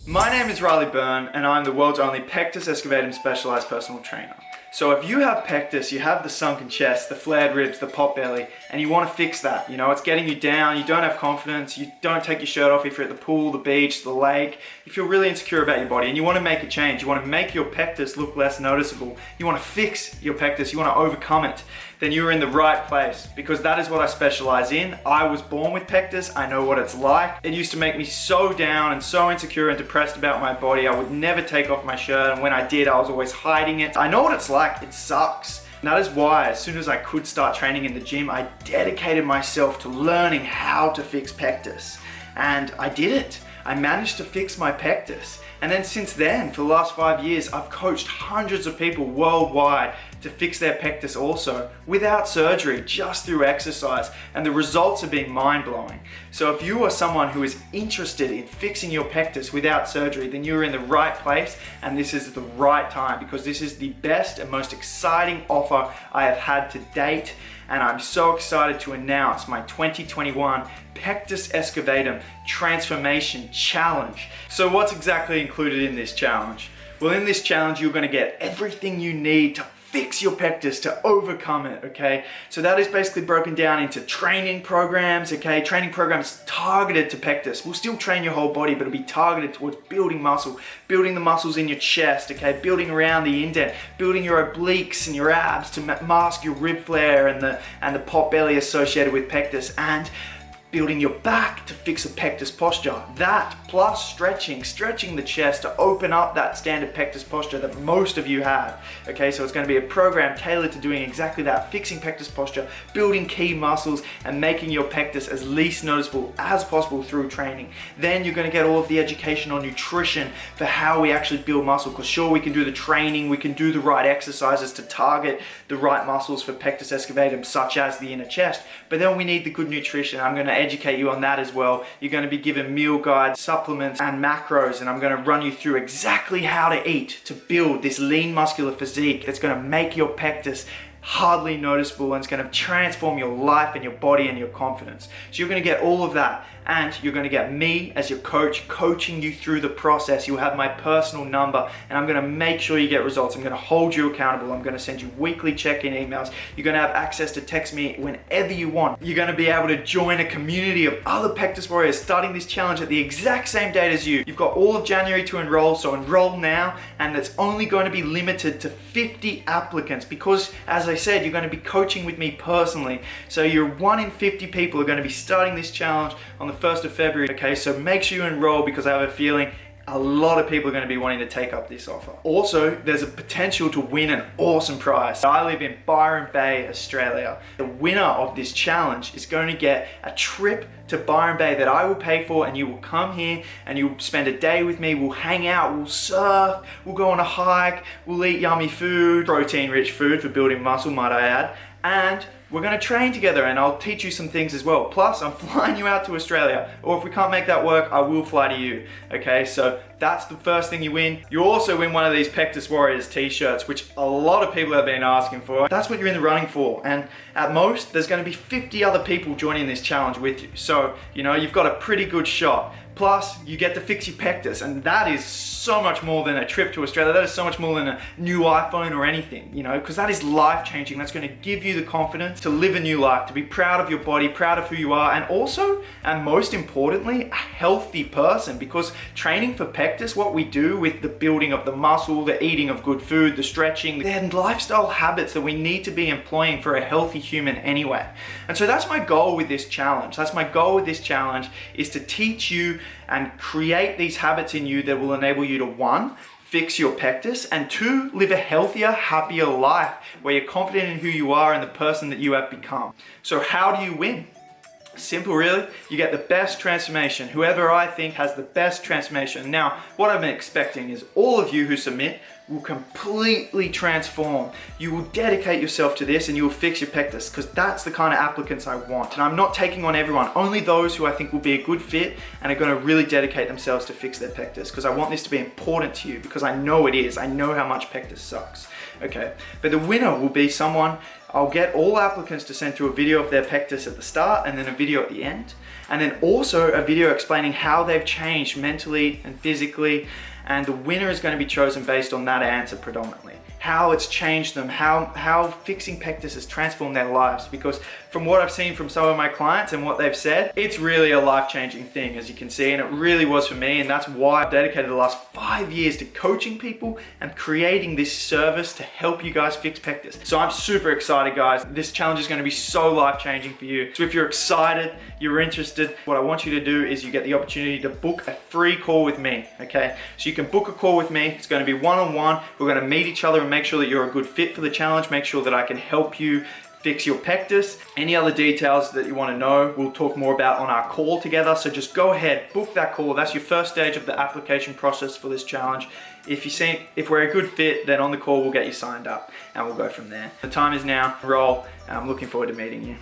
My name is Riley Byrne and I'm the world's only Pectus excavatum specialized personal trainer. So if you have pectus, you have the sunken chest, the flared ribs, the pot belly, and you want to fix that, you know, it's getting you down, you don't have confidence, you don't take your shirt off if you're at the pool, the beach, the lake, you feel really insecure about your body and you want to make a change, you want to make your pectus look less noticeable, you want to fix your pectus, you want to overcome it, then you're in the right place because that is what I specialize in. I was born with pectus, I know what it's like. It used to make me so down and so insecure and depressed about my body. I would never take off my shirt, and when I did, I was always hiding it. I know what it's like, it sucks. And that is why as soon as I could start training in the gym, I dedicated myself to learning how to fix pectus. And I did it. I managed to fix my pectus. And then since then, for the last 5 years, I've coached hundreds of people worldwide to fix their pectus also, without surgery, just through exercise. And the results have been mind-blowing. So if you are someone who is interested in fixing your pectus without surgery, then you're in the right place and this is the right time, because this is the best and most exciting offer I have had to date. And I'm so excited to announce my 2021 Pectus Excavatum Transformation Challenge. So what's exactly included in this challenge? Well, in this challenge, you're gonna get everything you need to fix your pectus, to overcome it, okay? So that is basically broken down into training programs, okay? Training programs targeted to pectus. We'll still train your whole body, but it'll be targeted towards building muscle, building the muscles in your chest, okay? Building around the indent, building your obliques and your abs to mask your rib flare and the pot belly associated with pectus, and building your back to fix a pectus posture. That plus stretching the chest to open up that standard pectus posture that most of you have. Okay, so it's going to be a program tailored to doing exactly that, fixing pectus posture, building key muscles, and making your pectus as least noticeable as possible through training. Then you're going to get all of the education on nutrition for how we actually build muscle, because sure, we can do the training, we can do the right exercises to target the right muscles for pectus excavatum, such as the inner chest, but then we need the good nutrition. I'm going to educate you on that as well. You're going to be given meal guides, supplements, and macros, and I'm going to run you through exactly how to eat to build this lean muscular physique that's going to make your pectus hardly noticeable, and it's going to transform your life and your body and your confidence. So you're going to get all of that, and you're going to get me as your coach coaching you through the process. You'll have my personal number, and I'm going to make sure you get results. I'm going to hold you accountable. I'm going to send you weekly check-in emails. You're going to have access to text me whenever you want. You're going to be able to join a community of other Pectus warriors starting this challenge at the exact same date as you. You've got all of January to enroll, so enroll now, and it's only going to be limited to 50 applicants because, as I said, you're going to be coaching with me personally. So you're 1 in 50 people are going to be starting this challenge on the 1st of February. Okay, so make sure you enroll, because I have a feeling a lot of people are going to be wanting to take up this offer. Also, there's a potential to win an awesome prize. I live in Byron Bay, Australia. The winner of this challenge is going to get a trip to Byron Bay that I will pay for, and you will come here and you'll spend a day with me. We'll hang out, we'll surf, we'll go on a hike, we'll eat yummy food, protein-rich food for building muscle, might I add, and we're going to train together, and I'll teach you some things as well. Plus, I'm flying you out to Australia, or if we can't make that work, I will fly to you. Okay, so that's the first thing you win. You also win one of these Pectus Warriors t-shirts, which a lot of people have been asking for. That's what you're in the running for, and at most, there's going to be 50 other people joining this challenge with you. So, you know, you've got a pretty good shot. Plus, you get to fix your pectus, and that is so much more than a trip to Australia. That is so much more than a new iPhone or anything, you know, because that is life-changing. That's going to give you the confidence to live a new life, to be proud of your body, proud of who you are, and also, and most importantly, a healthy person, because training for pectus, what we do with the building of the muscle, the eating of good food, the stretching, they're lifestyle habits that we need to be employing for a healthy human anyway. And so that's my goal with this challenge. That's my goal with this challenge, is to teach you and create these habits in you that will enable you to, 1, fix your pectus, and 2, live a healthier, happier life where you're confident in who you are and the person that you have become. So how do you win? Simple, really. You get the best transformation. Whoever I think has the best transformation. Now, what I'm expecting is all of you who submit will completely transform. You will dedicate yourself to this and you will fix your pectus, because that's the kind of applicants I want. And I'm not taking on everyone, only those who I think will be a good fit and are going to really dedicate themselves to fix their pectus, because I want this to be important to you, because I know it is. I know how much pectus sucks. Okay, but the winner will be someone, I'll get all applicants to send through a video of their pectus at the start and then a video at the end. and then also a video explaining how they've changed mentally and physically, and the winner is going to be chosen based on that answer predominantly. How it's changed them, how fixing Pectus has transformed their lives. Because from what I've seen from some of my clients and what they've said, it's really a life-changing thing, as you can see, and it really was for me, and that's why I've dedicated the last 5 years to coaching people and creating this service to help you guys fix Pectus. So I'm super excited, guys. This challenge is going to be so life-changing for you. So if you're excited, you're interested, what I want you to do is you get the opportunity to book a free call with me, okay? So you can book a call with me. It's going to be one-on-one. We're going to meet each other and make sure that you're a good fit for the challenge, make sure that I can help you fix your Pectus. Any other details that you want to know, we'll talk more about on our call together. So just go ahead, book that call. That's your first stage of the application process for this challenge. If we're a good fit, then on the call we'll get you signed up and we'll go from there. The time is now. Roll, and I'm looking forward to meeting you.